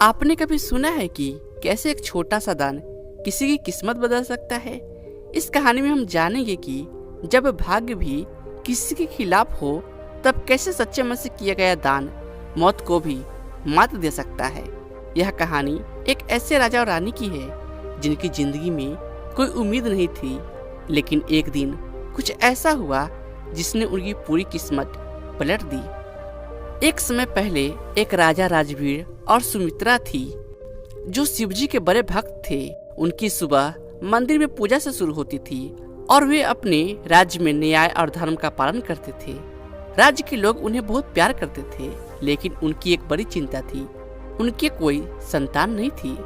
आपने कभी सुना है कि कैसे एक छोटा सा दान किसी की किस्मत बदल सकता है? इस कहानी में हम जानेंगे कि जब भाग्य भी किसी के खिलाफ हो तब कैसे सच्चे मन से किया गया दान मौत को भी मात दे सकता है। यह कहानी एक ऐसे राजा और रानी की है जिनकी जिंदगी में कोई उम्मीद नहीं थी, लेकिन एक दिन कुछ ऐसा हुआ जिसने उनकी पूरी किस्मत पलट दी। एक समय पहले एक राजा राजवीर और सुमित्रा थी जो शिवजी के बड़े भक्त थे। उनकी सुबह मंदिर में पूजा से शुरू होती थी और वे अपने राज्य में न्याय और धर्म का पालन करते थे। राज्य के लोग उन्हें बहुत प्यार करते थे, लेकिन उनकी एक बड़ी चिंता थी, उनके कोई संतान नहीं थी।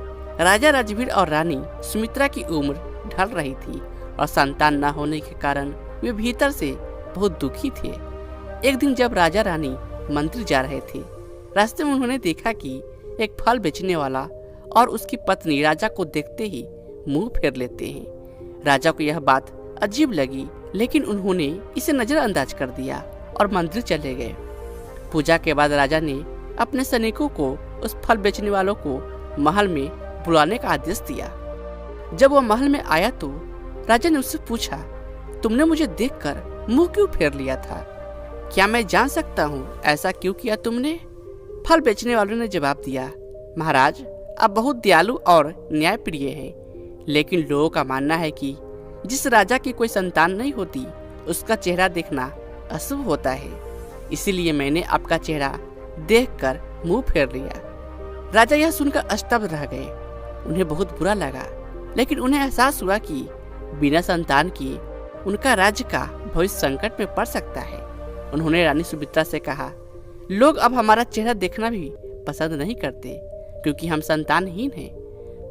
राजा राजवीर और रानी सुमित्रा की उम्र ढल रही थी और संतान न होने के कारण वे भीतर से बहुत दुखी थे। एक दिन जब राजा रानी मंदिर जा रहे थे, रास्ते में उन्होंने देखा कि एक फल बेचने वाला और उसकी पत्नी राजा को देखते ही मुंह फेर लेते हैं। राजा को यह बात अजीब लगी, लेकिन उन्होंने इसे नजरअंदाज कर दिया और मंदिर चले गए। पूजा के बाद राजा ने अपने सैनिकों को उस फल बेचने वालों को महल में बुलाने का आदेश दिया। जब वह महल में आया तो राजा ने उससे पूछा, तुमने मुझे देखकर मुंह क्यों फेर लिया था? क्या मैं जान सकता हूँ ऐसा क्यों किया तुमने? फल बेचने वालों ने जवाब दिया, महाराज आप बहुत दयालु और न्यायप्रिय हैं, लेकिन लोगों का मानना है कि जिस राजा की कोई संतान नहीं होती उसका चेहरा देखना अशुभ होता है, इसीलिए मैंने आपका चेहरा देखकर मुंह फेर लिया। राजा यह सुनकर स्तब्ध रह गए। उन्हें बहुत बुरा लगा, लेकिन उन्हें एहसास हुआ कि बिना संतान किए उनका राज्य का भविष्य संकट में पड़ सकता है। उन्होंने रानी सुमित्रा से कहा, लोग अब हमारा चेहरा देखना भी पसंद नहीं करते क्योंकि हम संतानहीन हैं।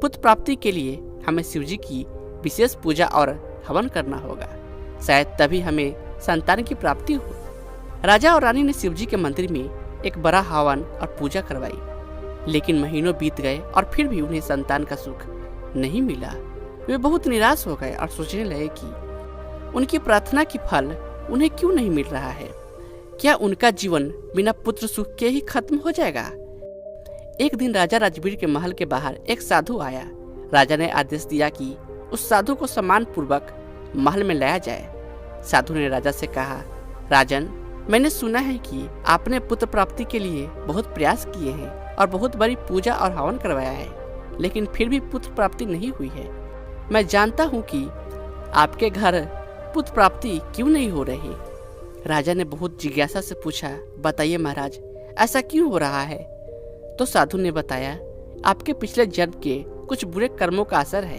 पुत्र प्राप्ति के लिए हमें शिवजी की विशेष पूजा और हवन करना होगा, शायद तभी हमें संतान की प्राप्ति हो। राजा और रानी ने शिवजी के मंदिर में एक बड़ा हवन और पूजा करवाई, लेकिन महीनों बीत गए और फिर भी उन्हें संतान का सुख नहीं मिला। वे बहुत निराश हो गए और सोचने लगे कि उनकी प्रार्थना की फल उन्हें क्यों नहीं मिल रहा है। क्या उनका जीवन बिना पुत्र सुख के ही खत्म हो जाएगा? एक दिन राजा राजवीर के महल के बाहर एक साधु आया। राजा ने आदेश दिया कि उस साधु को सम्मान पूर्वक महल में लाया जाए। साधु ने राजा से कहा, राजन, मैंने सुना है कि आपने पुत्र प्राप्ति के लिए बहुत प्रयास किए हैं और बहुत बड़ी पूजा और हवन करवाया है, लेकिन फिर भी पुत्र प्राप्ति नहीं हुई है। मैं जानता हूँ कि आपके घर पुत्र प्राप्ति क्यों नहीं हो रही। राजा ने बहुत जिज्ञासा से पूछा, बताइए महाराज, ऐसा क्यों हो रहा है? तो साधु ने बताया, आपके पिछले जन्म के कुछ बुरे कर्मों का असर है।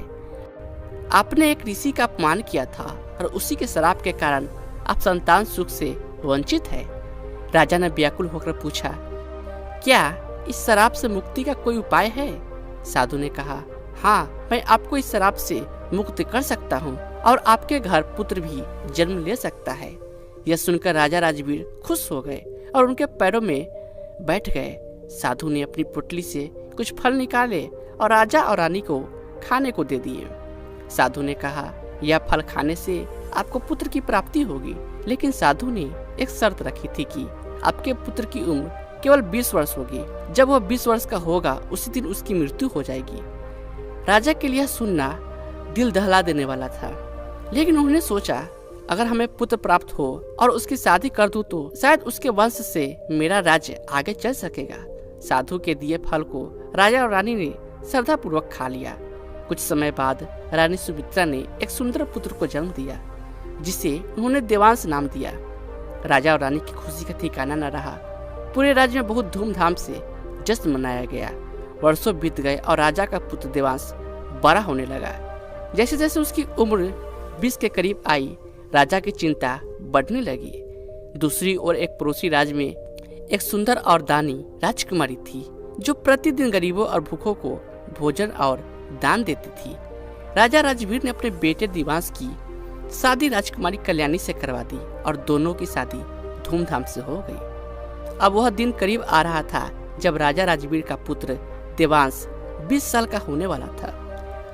आपने एक ऋषि का अपमान किया था और उसी के श्राप के कारण आप संतान सुख से वंचित है। राजा ने व्याकुल होकर पूछा, क्या इस श्राप से मुक्ति का कोई उपाय है? साधु ने कहा, हाँ, मैं आपको इस श्राप से मुक्त कर सकता हूँ और आपके घर पुत्र भी जन्म ले सकता है। यह सुनकर राजा राजवीर खुश हो गए और उनके पैरों में बैठ गए। साधु ने अपनी पुतली से कुछ फल निकाले और राजा और रानी को खाने को दे दिए। साधु ने कहा, यह फल खाने से आपको पुत्र की प्राप्ति होगी, लेकिन साधु ने एक शर्त रखी थी कि आपके पुत्र की उम्र केवल 20 वर्ष होगी। जब वह 20 वर्ष का होगा उसी दिन उसकी मृत्यु हो जाएगी। राजा के लिए सुनना दिल दहला देने वाला था, लेकिन उन्होंने सोचा, अगर हमें पुत्र प्राप्त हो और उसकी शादी कर दूं तो शायद उसके वंश से मेरा राज्य आगे चल सकेगा। साधु के दिए फल को राजा और रानी ने श्रद्धा पूर्वक खा लिया। कुछ समय बाद रानी सुमित्रा ने एक सुंदर पुत्र को जन्म दिया, जिसे उन्होंने देवांश नाम दिया। राजा और रानी की खुशी का ठिकाना न रहा। पूरे राज्य में बहुत धूमधाम से जश्न मनाया गया। वर्षों बीत गए और राजा का पुत्र देवांश बड़ा होने लगा। जैसे जैसे उसकी उम्र 20 के करीब आई, राजा की चिंता बढ़ने लगी। दूसरी ओर एक पड़ोसी राज्य में एक सुंदर और दानी राजकुमारी थी, जो प्रतिदिन गरीबों और भूखों को भोजन और दान देती थी। राजा राजवीर ने अपने बेटे देवांश की शादी राजकुमारी कल्याणी से करवा दी और दोनों की शादी धूमधाम से हो गई। अब वह दिन करीब आ रहा था जब राजा राजवीर का पुत्र देवांश 20 साल का होने वाला था।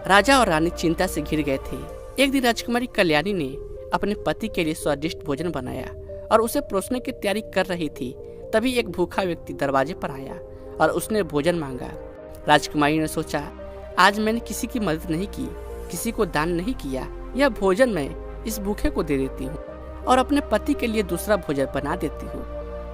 राजा और रानी चिंता से घिर गए थे। एक दिन राजकुमारी कल्याणी ने अपने पति के लिए स्वादिष्ट भोजन बनाया और उसे परोसने की तैयारी कर रही थी। तभी एक भूखा व्यक्ति दरवाजे पर आया और उसने भोजन मांगा। राजकुमारी ने सोचा, आज मैंने किसी की मदद नहीं की, किसी को दान नहीं किया, यह भोजन मैं इस भूखे को दे देती हूँ और अपने पति के लिए दूसरा भोजन बना देती हूँ।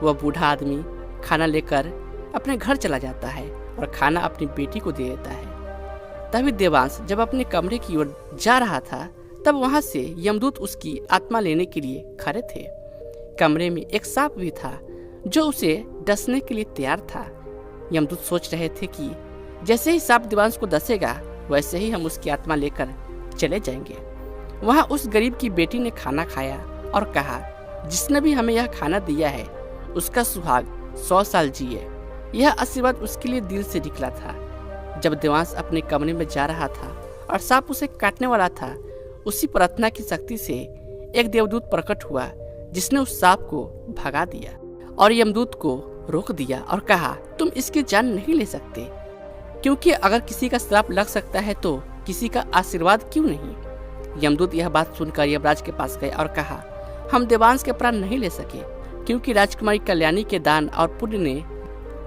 वह बूढ़ा आदमी खाना लेकर अपने घर चला जाता है और खाना अपनी बेटी को दे देता है। तभी देवांश जब अपने कमरे की ओर जा रहा था, तब वहां से यमदूत उसकी आत्मा लेने के लिए खड़े थे। कमरे में एक सांप भी था जो उसे डसने के लिए तैयार था। यमदूत सोच रहे थे कि जैसे ही सांप देवांश को डसेगा, वैसे ही हम उसकी आत्मा लेकर चले जाएंगे। वहां उस गरीब की बेटी ने खाना खाया और कहा, जिसने भी हमें यह खाना दिया है उसका सुहाग 100 साल जिए। यह आशीर्वाद उसके लिए दिल से निकला था। जब देवांश अपने कमरे में जा रहा था और सांप उसे काटने वाला था, उसी प्रार्थना की शक्ति से एक देवदूत प्रकट हुआ, जिसने उस सांप को भगा दिया और यमदूत को रोक दिया और कहा, तुम इसकी जान नहीं ले सकते, क्योंकि अगर किसी का श्राप लग सकता है तो किसी का आशीर्वाद क्यों नहीं। यमदूत यह बात सुनकर यमराज के पास गए और कहा, हम देवांश के प्राण नहीं ले सके, क्योंकि राजकुमारी कल्याणी के दान और पुण्य ने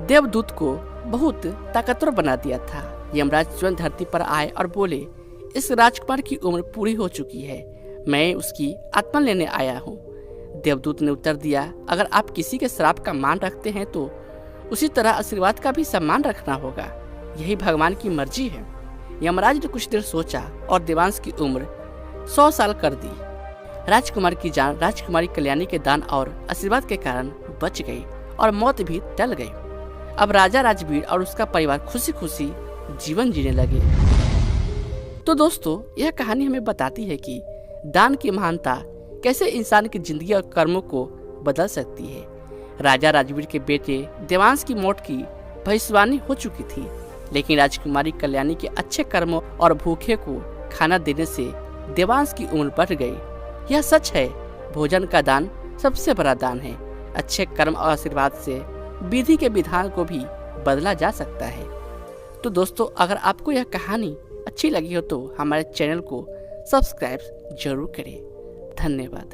देवदूत को बहुत ताकतवर बना दिया था। यमराज स्वयं धरती पर आए और बोले, इस राजकुमार की उम्र पूरी हो चुकी है, मैं उसकी आत्मा लेने आया हूँ। देवदूत ने उत्तर दिया, अगर आप किसी के श्राप का मान रखते हैं तो उसी तरह आशीर्वाद का भी सम्मान रखना होगा, यही भगवान की मर्जी है। यमराज ने कुछ देर सोचा और देवांश की उम्र 100 साल कर दी। राजकुमार की जान राजकुमारी कल्याणी के दान और आशीर्वाद के कारण बच गई और मौत भी टल गई। अब राजा राजवीर और उसका परिवार खुशी खुशी जीवन जीने लगे। तो दोस्तों, यह कहानी हमें बताती है कि दान की महानता कैसे इंसान की जिंदगी और कर्मों को बदल सकती है। राजा राजवीर के बेटे देवांश की मौत की भविष्यवाणी हो चुकी थी, लेकिन राजकुमारी कल्याणी के अच्छे कर्मों और भूखे को खाना देने से देवांश की उम्र बढ़ गई। यह सच है, भोजन का दान सबसे बड़ा दान है। अच्छे कर्म और आशीर्वाद से विधि के विधान को भी बदला जा सकता है। तो दोस्तों, अगर आपको यह कहानी अच्छी लगी हो तो हमारे चैनल को सब्सक्राइब जरूर करें। धन्यवाद।